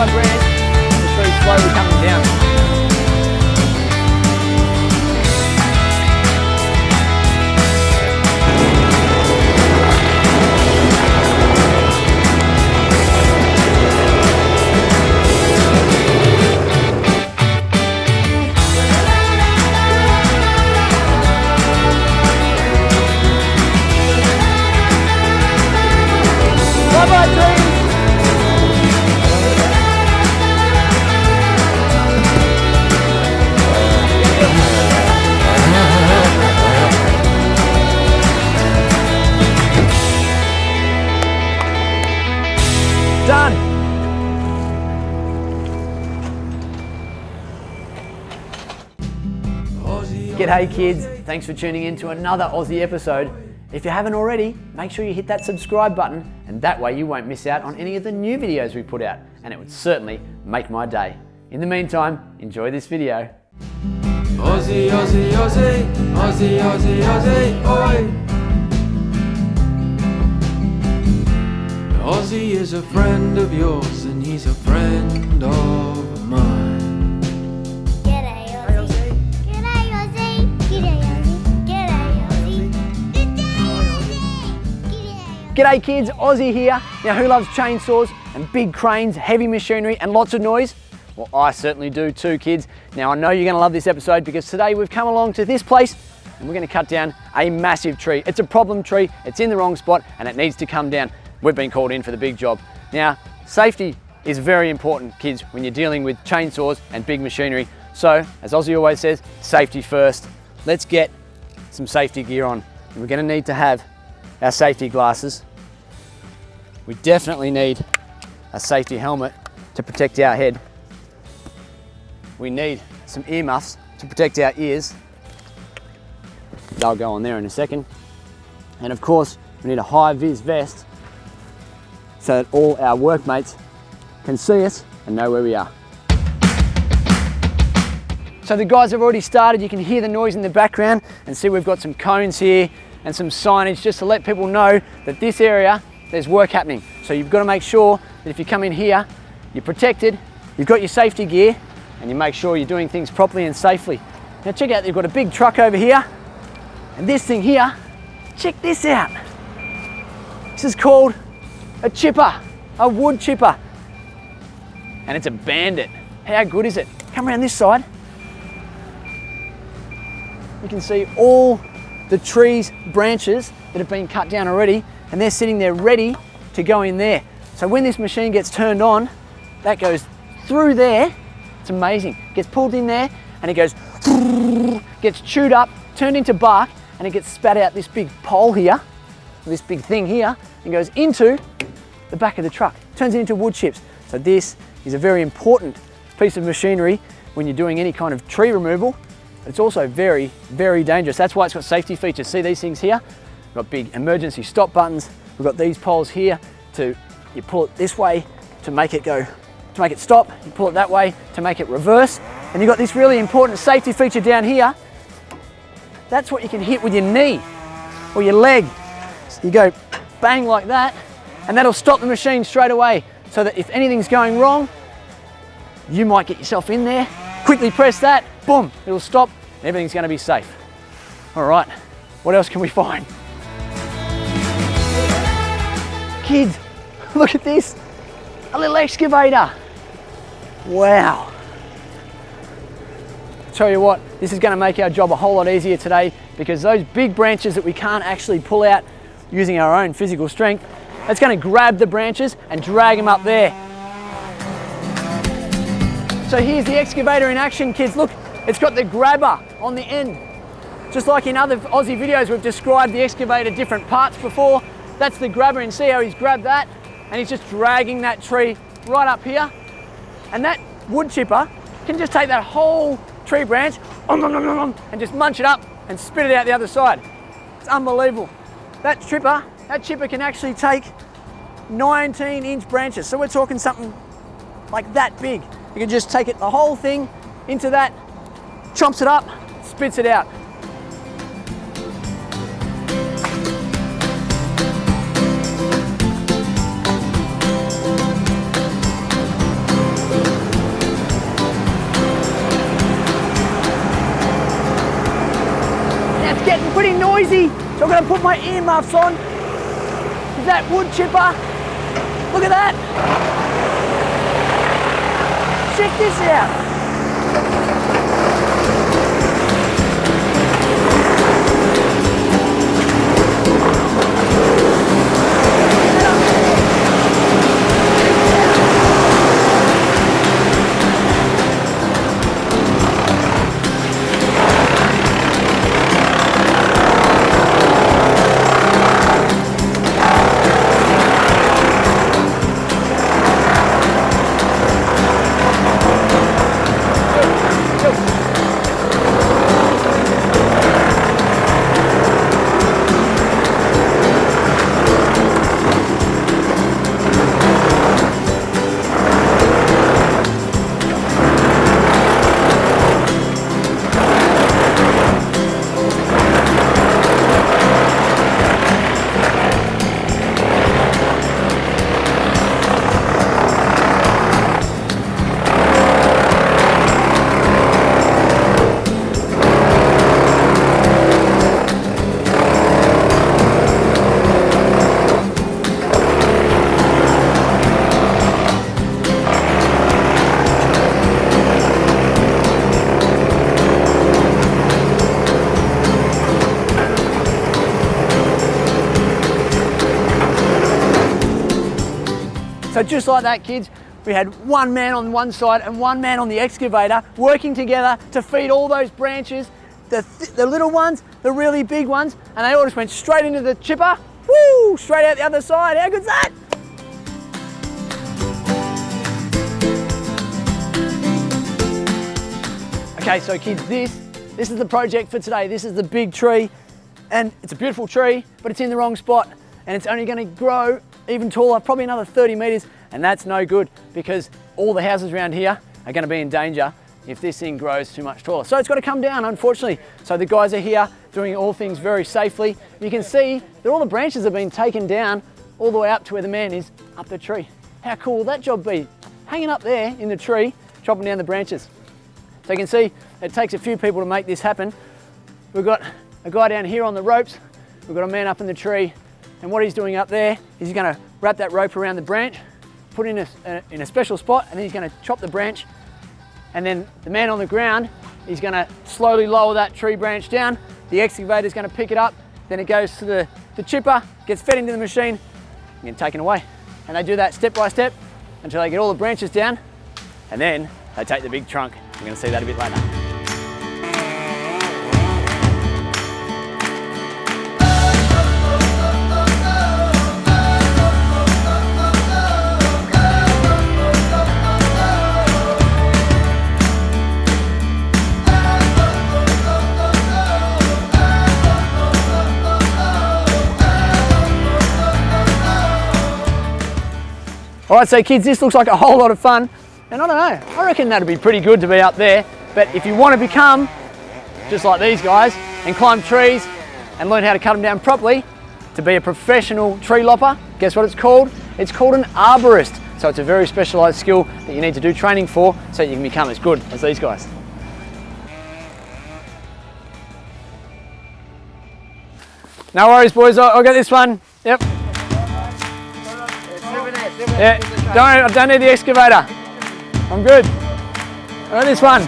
by branch, the tree's slowly coming down. Bye-bye, trees! Done! G'day kids, thanks for tuning in to another Aussie episode. If you haven't already, make sure you hit that subscribe button, and that way you won't miss out on any of the new videos we put out, and it would certainly make my day. In the meantime, enjoy this video. Ozzie, Ozzie, Ozzie, Ozzie, Ozzie, Ozzie, oi! Ozzie is a friend of yours and he's a friend of mine. G'day Ozzie. G'day Ozzie. G'day Ozzie. G'day Ozzie. G'day kids, Ozzie here. Now who loves chainsaws and big cranes, heavy machinery and lots of noise? Well, I certainly do too, kids. Now I know you're going to love this episode because today we've come along to this place and we're going to cut down a massive tree. It's a problem tree, it's in the wrong spot and it needs to come down. We've been called in for the big job. Now, safety is very important, kids, when you're dealing with chainsaws and big machinery. So, as Ozzie always says, safety first. Let's get some safety gear on. We're going to need to have our safety glasses. We definitely need a safety helmet to protect our head. We need some earmuffs to protect our ears. They'll go on there in a second. And of course, we need a high-vis vest so that all our workmates can see us and know where we are. So the guys have already started. You can hear the noise in the background and see we've got some cones here and some signage just to let people know that this area, there's work happening. So you've got to make sure that if you come in here, you're protected, you've got your safety gear, and you make sure you're doing things properly and safely. Now check out, you've got a big truck over here, and this thing here, check this out. This is called a chipper, a wood chipper. And it's a bandit. How good is it? Come around this side. You can see all the trees, branches that have been cut down already, and they're sitting there ready to go in there. So when this machine gets turned on, that goes through there. It's amazing. It gets pulled in there and it goes, gets chewed up, turned into bark, and it gets spat out this big pole here, this big thing here, and goes into the back of the truck, turns it into wood chips. So this is a very important piece of machinery when you're doing any kind of tree removal, but it's also very, very dangerous. That's why it's got safety features. See these things here? We've got big emergency stop buttons. We've got these poles here you pull it this way to make it go, to make it stop. You pull it that way to make it reverse. And you've got this really important safety feature down here. That's what you can hit with your knee or your leg. So you go bang like that, and that'll stop the machine straight away, so that if anything's going wrong, you might get yourself in there, quickly press that, boom, it'll stop, and everything's going to be safe. All right, what else can we find? Kids, look at this, a little excavator. Wow. Tell you what, this is going to make our job a whole lot easier today, because those big branches that we can't actually pull out using our own physical strength, it's going to grab the branches and drag them up there. So here's the excavator in action, kids. Look, it's got the grabber on the end. Just like in other Aussie videos, we've described the excavator different parts before. That's the grabber, and see how he's grabbed that? And he's just dragging that tree right up here. And that wood chipper can just take that whole tree branch and just munch it up and spit it out the other side. It's unbelievable. That chipper can actually take 19-inch branches. So we're talking something like that big. You can just take it, the whole thing, into that, chomps it up, spits it out. getting pretty noisy, so I'm going to put my earmuffs on. Is that wood chipper? Look at that. Check this out. So just like that, kids, we had one man on one side and one man on the excavator working together to feed all those branches, the little ones, the really big ones, and they all just went straight into the chipper, woo, straight out the other side. How good's that? Okay, so kids, this is the project for today. This is the big tree, and it's a beautiful tree, but it's in the wrong spot, and it's only going to grow even taller, probably another 30 meters, and that's no good because all the houses around here are going to be in danger if this thing grows too much taller. So it's got to come down, unfortunately. So the guys are here doing all things very safely. You can see that all the branches have been taken down all the way up to where the man is up the tree. How cool will that job be? Hanging up there in the tree, chopping down the branches. So you can see it takes a few people to make this happen. We've got a guy down here on the ropes. We've got a man up in the tree. And what he's doing up there is he's going to wrap that rope around the branch, put it in a special spot, and then he's going to chop the branch. And then the man on the ground, he's going to slowly lower that tree branch down. The excavator is going to pick it up. Then it goes to the chipper, gets fed into the machine, and then taken away. And they do that step by step until they get all the branches down. And then they take the big trunk. We're going to see that a bit later. All right, so kids, this looks like a whole lot of fun. And I don't know, I reckon that'd be pretty good to be up there. But if you want to become just like these guys and climb trees and learn how to cut them down properly, to be a professional tree lopper, guess what it's called? It's called an arborist. So it's a very specialized skill that you need to do training for so you can become as good as these guys. No worries, boys, I'll get this one. Yep. Yeah, I don't need the excavator. I'm good. I got this one.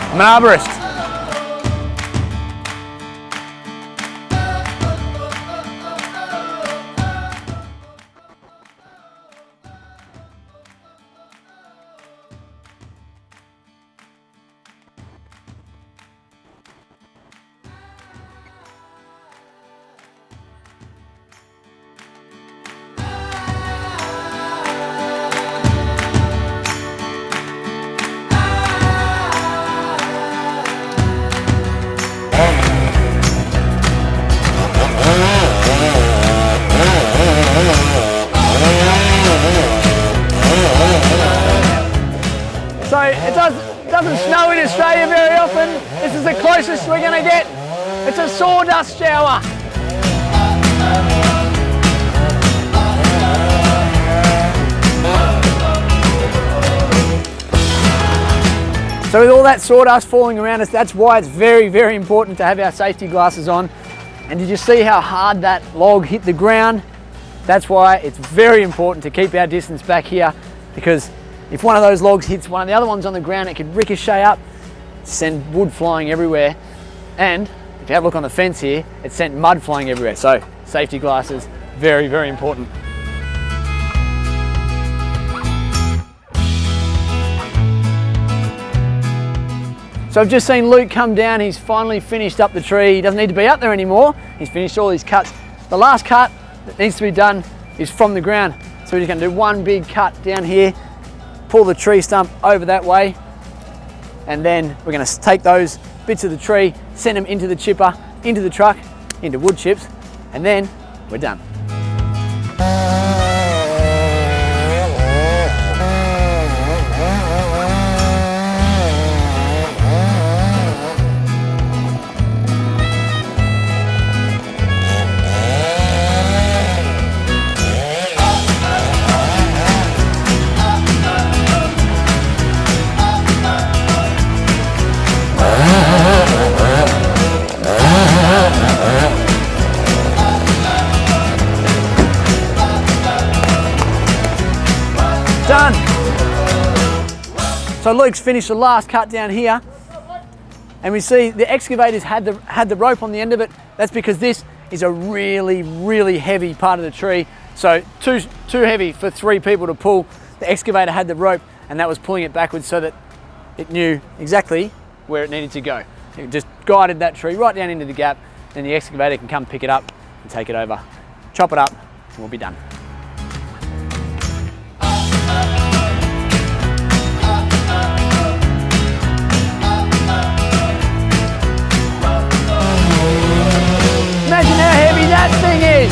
I'm an arborist. So it doesn't snow in Australia very often. This is the closest we're going to get. It's a sawdust shower. So with all that sawdust falling around us, that's why it's very, very important to have our safety glasses on. And did you see how hard that log hit the ground? That's why it's very important to keep our distance back here, because if one of those logs hits one of the other ones on the ground, it could ricochet up, send wood flying everywhere. And if you have a look on the fence here, it sent mud flying everywhere. So safety glasses, very, very important. So I've just seen Luke come down. He's finally finished up the tree. He doesn't need to be up there anymore. He's finished all his cuts. The last cut that needs to be done is from the ground. So we're just going to do one big cut down here, pull the tree stump over that way, and then we're going to take those bits of the tree, send them into the chipper, into the truck, into wood chips, and then we're done. Done. So Luke's finished the last cut down here, and we see the excavator's had the rope on the end of it. That's because this is a really, really heavy part of the tree. So too heavy for 3 people to pull. The excavator had the rope, and that was pulling it backwards so that it knew exactly where it needed to go. It just guided that tree right down into the gap, and the excavator can come pick it up and take it over, chop it up, and we'll be done. Imagine how heavy that thing is.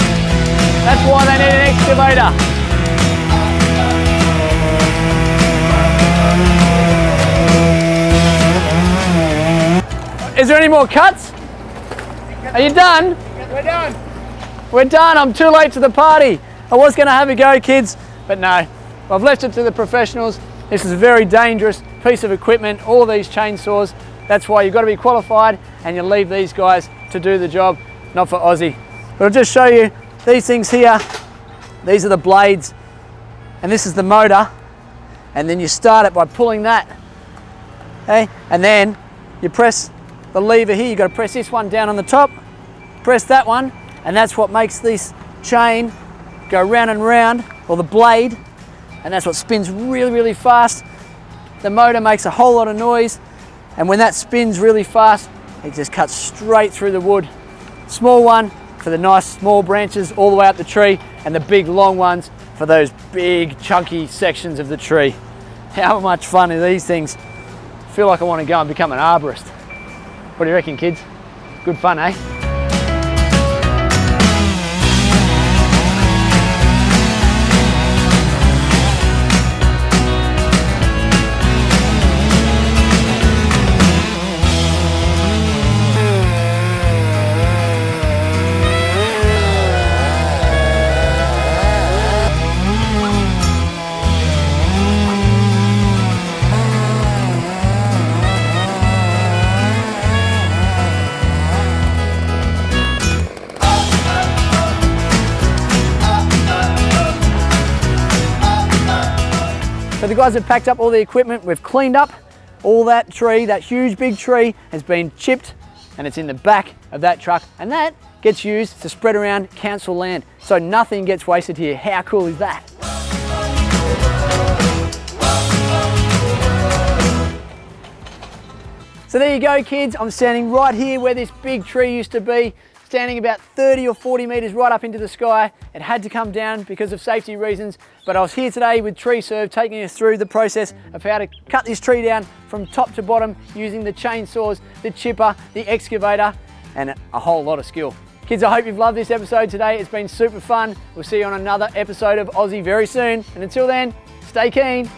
That's why they need an excavator. Is there any more cuts? Are you done? We're done. We're done. I'm too late to the party. I was going to have a go, kids, but no. I've left it to the professionals. This is a very dangerous piece of equipment, all these chainsaws. That's why you've got to be qualified, and you leave these guys to do the job, not for Ozzie. But I'll just show you these things here. These are the blades, and this is the motor. And then you start it by pulling that, okay? And then you press the lever here. You've got to press this one down on the top, press that one, and that's what makes this chain go round and round, or the blade, and that's what spins really, really fast. The motor makes a whole lot of noise, and when that spins really fast, it just cuts straight through the wood. Small one for the nice small branches all the way up the tree, and the big long ones for those big chunky sections of the tree. How much fun are these things? I feel like I want to go and become an arborist. What do you reckon, kids? Good fun, eh? So the guys have packed up all the equipment. We've cleaned up all that tree. That huge big tree has been chipped, and it's in the back of that truck, and that gets used to spread around council land. So nothing gets wasted here. How cool is that? So there you go, kids. I'm standing right here where this big tree used to be, standing about 30 or 40 meters right up into the sky. It had to come down because of safety reasons, but I was here today with Tree Serve, taking us through the process of how to cut this tree down from top to bottom using the chainsaws, the chipper, the excavator, and a whole lot of skill. Kids, I hope you've loved this episode today. It's been super fun. We'll see you on another episode of Ozzie very soon. And until then, stay keen.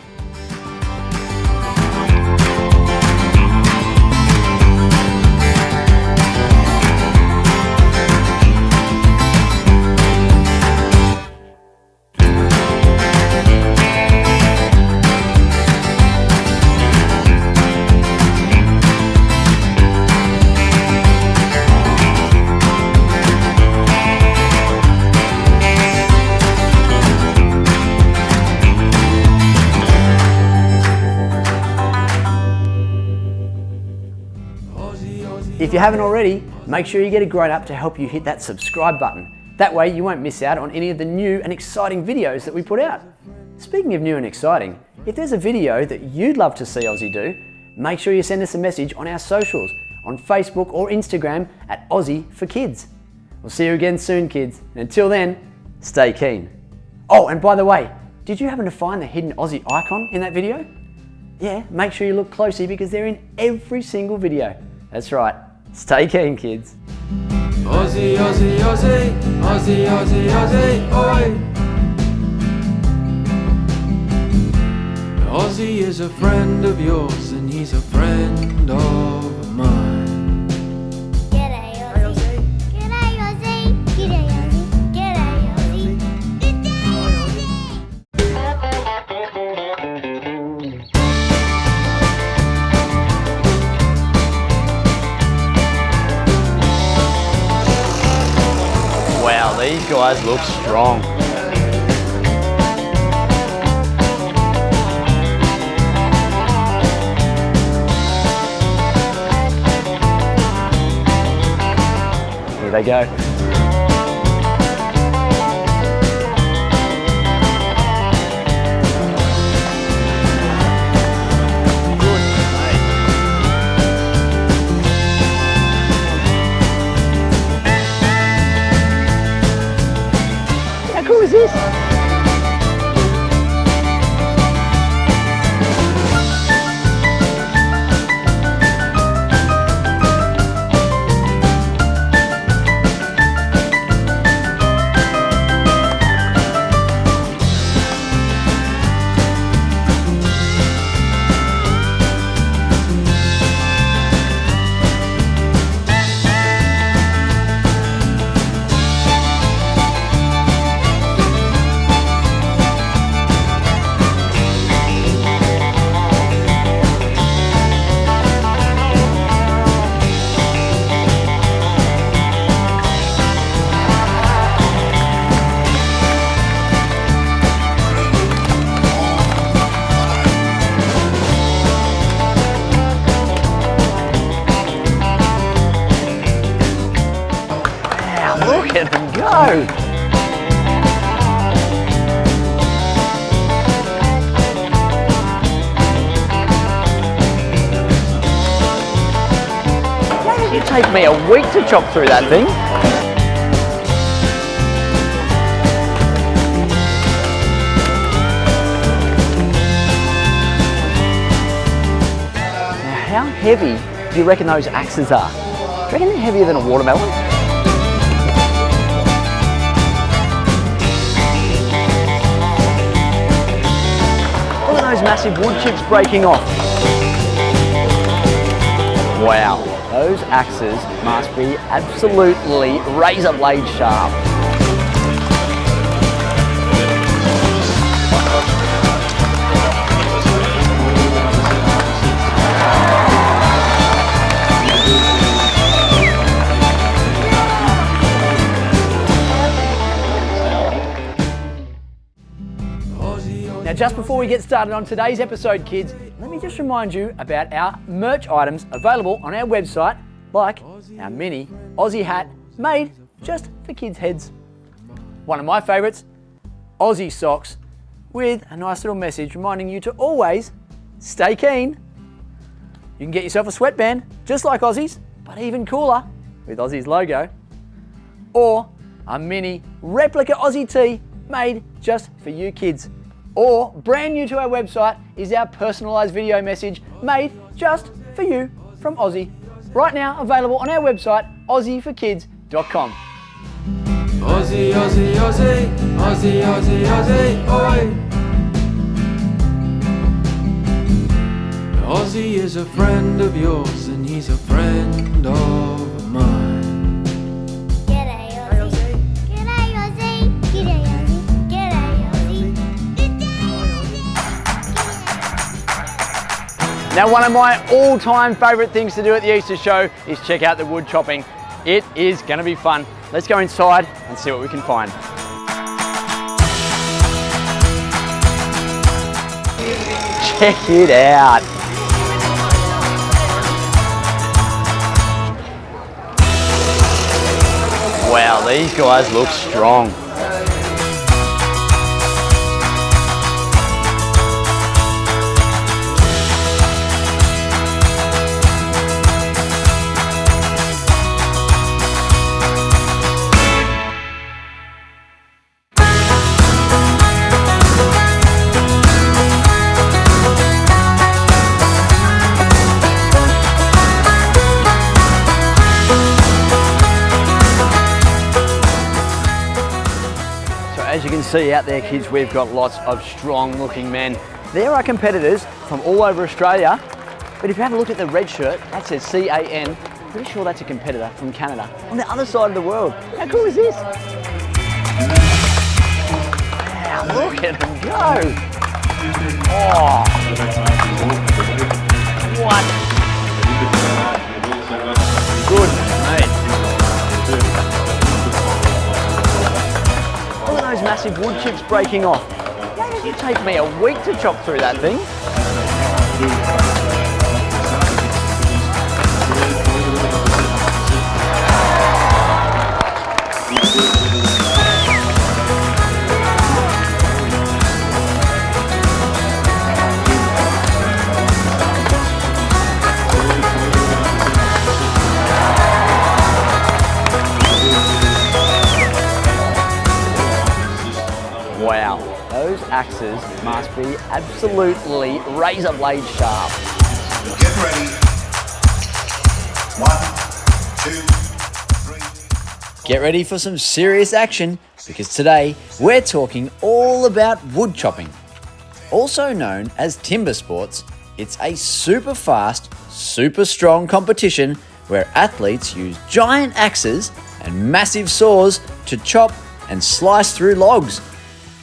If you haven't already, make sure you get a grown-up to help you hit that subscribe button. That way you won't miss out on any of the new and exciting videos that we put out. Speaking of new and exciting, if there's a video that you'd love to see Ozzie do, make sure you send us a message on our socials, on Facebook or Instagram at Ozzie for Kids. We'll see you again soon, kids. And until then, stay keen. Oh, and by the way, did you happen to find the hidden Ozzie icon in that video? Yeah, make sure you look closely because they're in every single video. That's right. Stay keen, kids. Ozzie, Ozzie, Ozzie, Ozzie, Ozzie, Ozzie, oi! Ozzie is a friend of yours and he's a friend of mine. G'day, Ozzie. G'day, Ozzie. G'day, Ozzie. G'day, Ozzie. Wow, these guys look strong. Here they go. How cool is this? Look at them go! Why did it take me a week to chop through that thing? Now, how heavy do you reckon those axes are? Do you reckon they're heavier than a watermelon? Those massive wood chips breaking off. Wow, those axes must be absolutely razor blade sharp. Now, just before we get started on today's episode, kids, let me just remind you about our merch items available on our website, like our mini Ozzie hat made just for kids' heads. One of my favourites, Ozzie socks, with a nice little message reminding you to always stay keen. You can get yourself a sweatband, just like Ozzie's, but even cooler, with Ozzie's logo. Or a mini replica Ozzie tee made just for you kids. Or, brand new to our website, is our personalised video message made just for you from Ozzie. Right now available on our website, ozzieforkids.com. Ozzie, Ozzie, Ozzie, Ozzie, Ozzie, Ozzie, oi! Ozzie is a friend of yours and he's a friend of mine. G'day, Ozzie. G'day, Ozzie. G'day, Ozzie. G'day, Ozzie. Now, one of my all-time favourite things to do at the Easter show is check out the wood chopping. It is going to be fun. Let's go inside and see what we can find. Check it out. These guys look strong. As you can see out there, kids, we've got lots of strong looking men. There are competitors from all over Australia, but if you have a look at the red shirt, that says CAN, pretty sure that's a competitor from Canada, on the other side of the world. How cool is this? Wow, look at them go! Oh! What? Good mate. Look at those massive wood chips breaking off. Why did it take me a week to chop through that thing? Wow, those axes must be absolutely razor blade sharp. Get ready. 1, 2, 3. Get ready for some serious action, because today we're talking all about wood chopping. Also known as timber sports, it's a super fast, super strong competition where athletes use giant axes and massive saws to chop and slice through logs.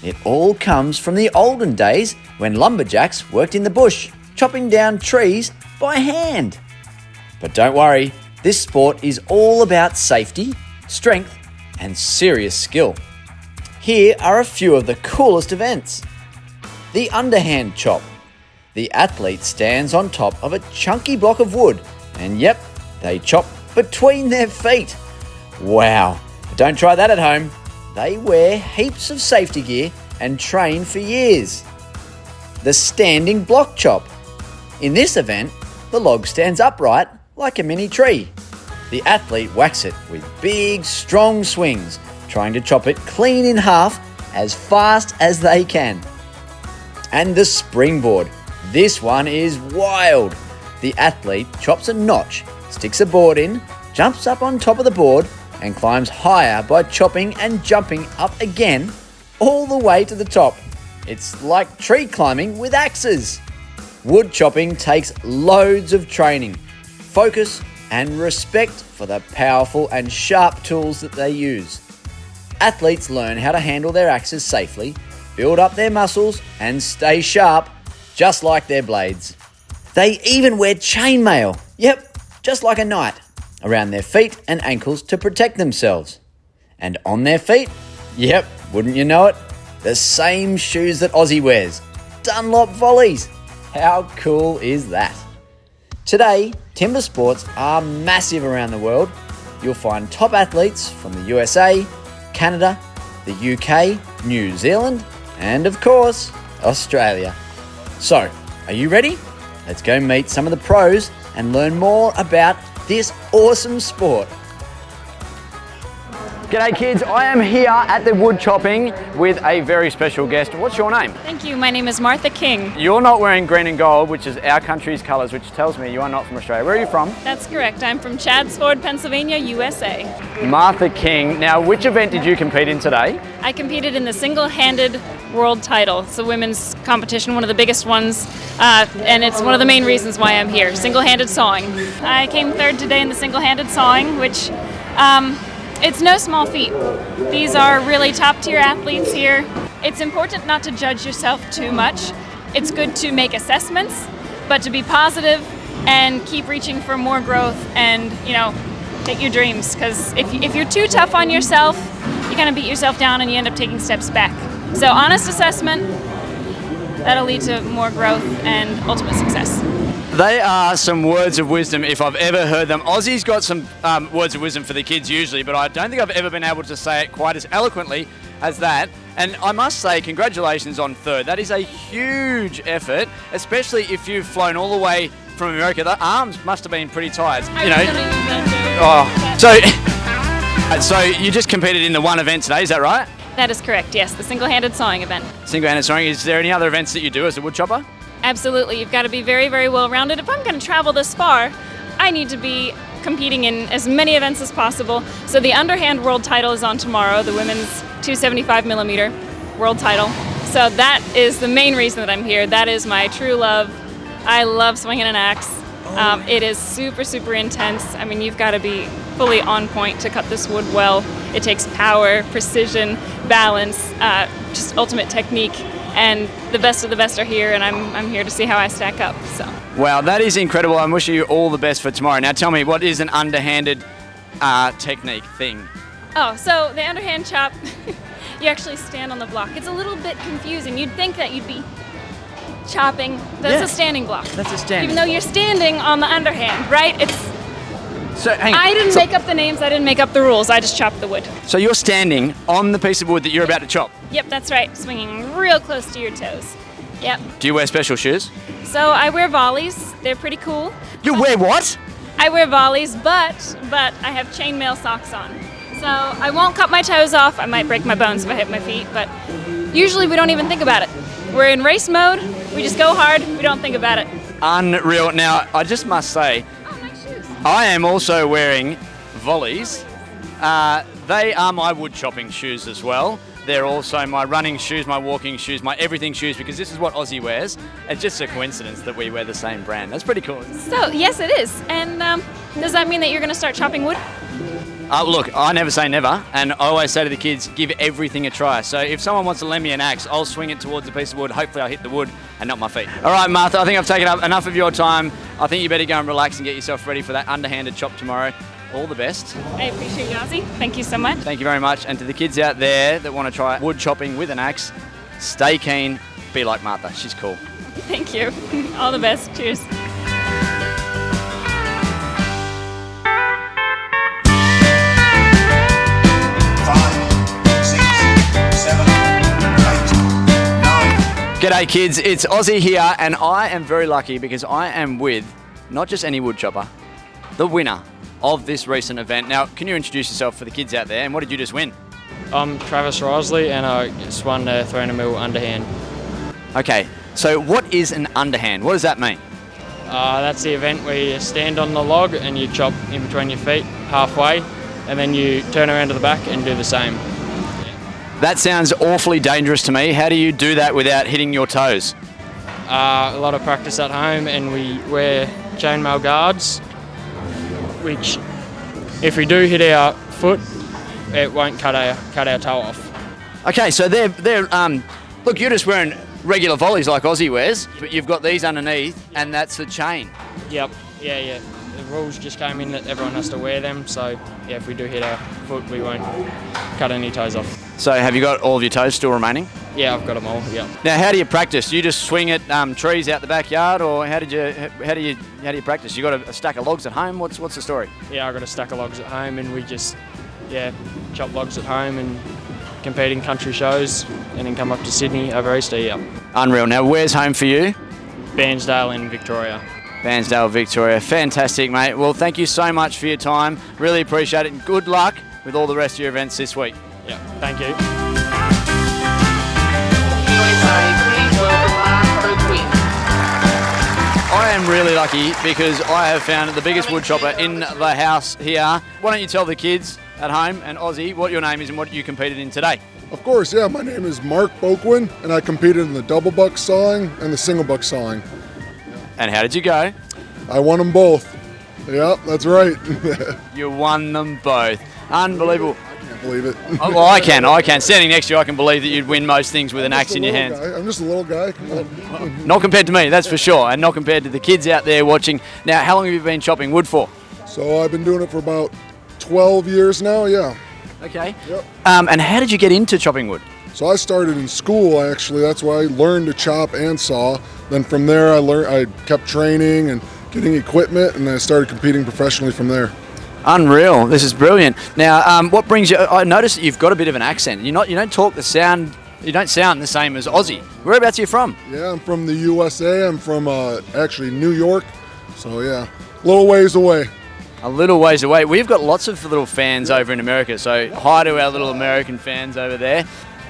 It all comes from the olden days when lumberjacks worked in the bush, chopping down trees by hand. But don't worry, this sport is all about safety, strength, and serious skill. Here are a few of the coolest events. The underhand chop. The athlete stands on top of a chunky block of wood, and yep, they chop between their feet. Wow, but don't try that at home. They wear heaps of safety gear and train for years. The standing block chop. In this event, the log stands upright like a mini tree. The athlete whacks it with big, strong swings, trying to chop it clean in half as fast as they can. And the springboard. This one is wild. The athlete chops a notch, sticks a board in, jumps up on top of the board, and climbs higher by chopping and jumping up again all the way to the top. It's like tree climbing with axes. Wood chopping takes loads of training, focus and respect for the powerful and sharp tools that they use. Athletes learn how to handle their axes safely, build up their muscles and stay sharp, just like their blades. They even wear chainmail, yep, just like a knight, around their feet and ankles to protect themselves. And on their feet, yep, wouldn't you know it, the same shoes that Ozzie wears, Dunlop Volleys. How cool is that? Today, timber sports are massive around the world. You'll find top athletes from the USA, Canada, the UK, New Zealand, and of course, Australia. So, are you ready? Let's go meet some of the pros and learn more about this awesome sport. G'day kids, I am here at the wood chopping with a very special guest. What's your name? Thank you. My name is Martha King. You're not wearing green and gold, which is our country's colours, which tells me you are not from Australia. Where are you from? That's correct. I'm from Chadsford, Pennsylvania, USA. Martha King. Now, which event did you compete in today? I competed in the single-handed world title. It's a women's competition, one of the biggest ones, and it's one of the main reasons why I'm here. Single-handed sawing. I came third today in the single-handed sawing, which it's no small feat. These are really top-tier athletes here. It's important not to judge yourself too much. It's good to make assessments, but to be positive and keep reaching for more growth and, hit your dreams. Because if you're too tough on yourself, you're going to beat yourself down and you end up taking steps back. So honest assessment, that'll lead to more growth and ultimate success. They are some words of wisdom if I've ever heard them. Ozzie's got some words of wisdom for the kids usually, but I don't think I've ever been able to say it quite as eloquently as that. And I must say, congratulations on third. That is a huge effort, especially if you've flown all the way from America. The arms must have been pretty tired, you know. So you just competed in the one event today, is that right? That is correct, yes, the single-handed sawing event. Single-handed sawing. Is there any other events that you do as a woodchopper? Absolutely, you've got to be very, very well-rounded. If I'm going to travel this far, I need to be competing in as many events as possible. So the underhand world title is on tomorrow, the women's 275mm world title. So that is the main reason that I'm here. That is my true love. I love swinging an axe. It is super, super intense. I mean, you've got to be fully on point to cut this wood well. It takes power, precision, balance, just ultimate technique. And the best of the best are here, and I'm here to see how I stack up. So. Wow, that is incredible. I'm wishing you all the best for tomorrow. Now tell me, what is an underhanded technique thing? Oh, so the underhand chop, you actually stand on the block. It's a little bit confusing. You'd think that you'd be chopping. That's a standing block. That's a standing. Even though you're standing on the underhand, right? I didn't make up the names, I didn't make up the rules, I just chopped the wood. So you're standing on the piece of wood that you're about to chop? Yep, that's right, swinging real close to your toes. Yep. Do you wear special shoes? So I wear volleys, they're pretty cool. You wear what? I wear volleys, but I have chainmail socks on. So I won't cut my toes off, I might break my bones if I hit my feet, but usually we don't even think about it. We're in race mode, we just go hard, we don't think about it. Unreal. Now, I just must say, I am also wearing volleys. They are my wood chopping shoes as well. They're also my running shoes, my walking shoes, my everything shoes, because this is what Ozzie wears. It's just a coincidence that we wear the same brand. That's pretty cool. So, yes it is. And does that mean that you're going to start chopping wood? Look, I never say never, and I always say to the kids, give everything a try. So if someone wants to lend me an axe, I'll swing it towards a piece of wood. Hopefully I'll hit the wood and not my feet. All right, Martha, I think I've taken up enough of your time. I think you better go and relax and get yourself ready for that underhanded chop tomorrow. All the best. I appreciate you, Ozzie. Thank you so much. Thank you very much. And to the kids out there that want to try wood chopping with an axe, stay keen, be like Martha. She's cool. Thank you. All the best. Cheers. G'day kids, it's Ozzie here, and I am very lucky because I am with not just any woodchopper, the winner of this recent event. Now, can you introduce yourself for the kids out there, and what did you just win? I'm Travis Risley, and I just won the 300mm underhand. Okay, so what is an underhand? What does that mean? That's the event where you stand on the log and you chop in between your feet halfway, and then you turn around to the back and do the same. That sounds awfully dangerous to me. How do you do that without hitting your toes? A lot of practice at home, and we wear chainmail guards, which if we do hit our foot, it won't cut our toe off. Okay, so look, you're just wearing regular volleys like Ozzie wears, but you've got these underneath, and that's the chain. Yep, yeah. The rules just came in that everyone has to wear them, so yeah, if we do hit our foot, we won't cut any toes off. So have you got all of your toes still remaining? Yeah, I've got them all, yeah. Now, how do you practice? Do you just swing at trees out the backyard, or how do you practice? You got a stack of logs at home? What's the story? Yeah, I've got a stack of logs at home, and we just chop logs at home and compete in country shows, and then come up to Sydney over Easter. Yeah. Unreal. Now, where's home for you? Bairnsdale in Victoria. Bairnsdale, Victoria. Fantastic, mate. Well, thank you so much for your time. Really appreciate it, and good luck with all the rest of your events this week. Yeah, thank you. I am really lucky because I have found the biggest woodchopper in the house here. Why don't you tell the kids at home and Ozzie what your name is and what you competed in today? Of course, yeah. My name is Mark Boquin, and I competed in the double buck sawing and the single buck sawing. And how did you go? I won them both. Yeah, that's right. You won them both. Unbelievable. I can't believe it. Oh, well, I can. Standing next to you, I can believe that you'd win most things with an axe in your hands. I'm just a little guy. Come on. Not compared to me, that's for sure, and not compared to the kids out there watching. Now, how long have you been chopping wood for? So I've been doing it for about 12 years now, yeah. Okay. Yep. And how did you get into chopping wood? So I started in school, actually. That's where I learned to chop and saw. Then from there, I kept training and getting equipment, and I started competing professionally from there. Unreal. This is brilliant. Now, what brings you? I noticed that you've got a bit of an accent. You don't talk the sound. You don't sound the same as Ozzie. Whereabouts are you from? Yeah, I'm from the USA. I'm from actually New York. So yeah, a little ways away. A little ways away. We've got lots of little fans over in America. So hi to our little American fans over there.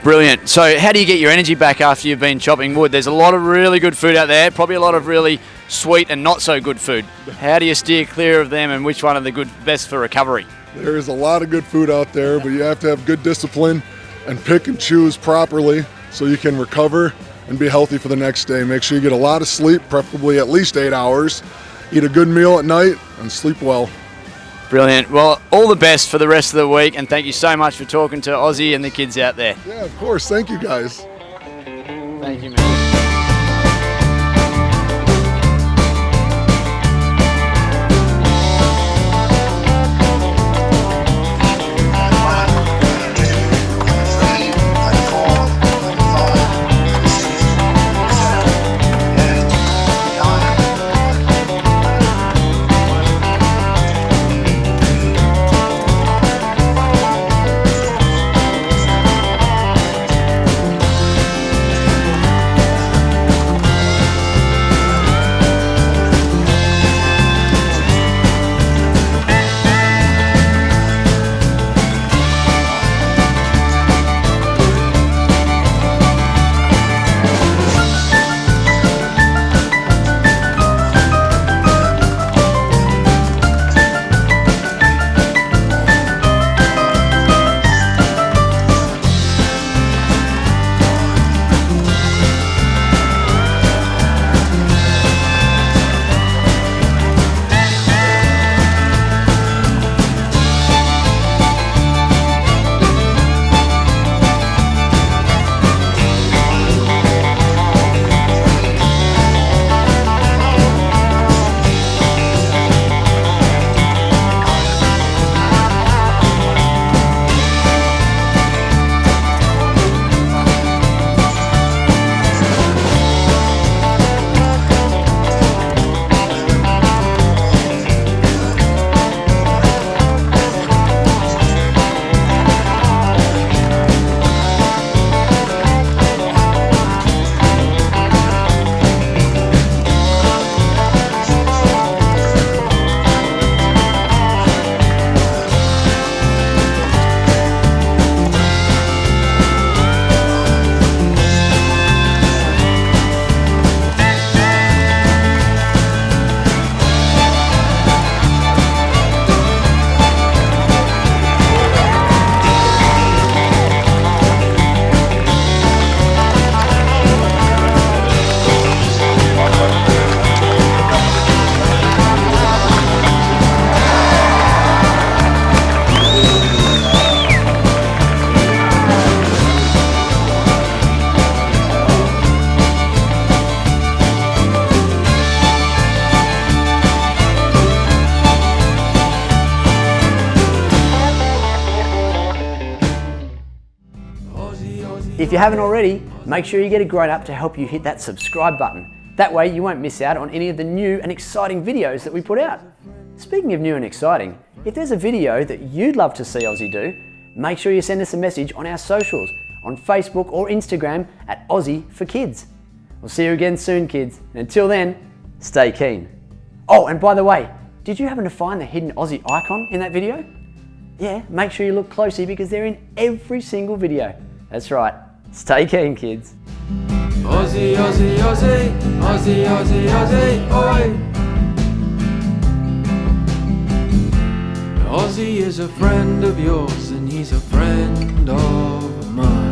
Brilliant. So how do you get your energy back after you've been chopping wood? There's a lot of really good food out there, probably a lot of really sweet and not so good food. How do you steer clear of them, and which one are the best for recovery? There is a lot of good food out there, but you have to have good discipline and pick and choose properly so you can recover and be healthy for the next day. Make sure you get a lot of sleep, preferably at least 8 hours. Eat a good meal at night and sleep well. Brilliant. Well, all the best for the rest of the week, and thank you so much for talking to Ozzie and the kids out there. Yeah, of course. Thank you, guys. Thank you, man. If you haven't already, make sure you get a grown-up to help you hit that subscribe button. That way you won't miss out on any of the new and exciting videos that we put out. Speaking of new and exciting, if there's a video that you'd love to see Ozzie do, make sure you send us a message on our socials, on Facebook or Instagram at Ozzie for Kids. We'll see you again soon, kids. And until then, stay keen. Oh, and by the way, did you happen to find the hidden Ozzie icon in that video? Yeah, make sure you look closely because they're in every single video. That's right. Stay keen, kids. Ozzie, Ozzie, Ozzie, Ozzie, Ozzie, Ozzie, oi! Ozzie is a friend of yours and he's a friend of mine.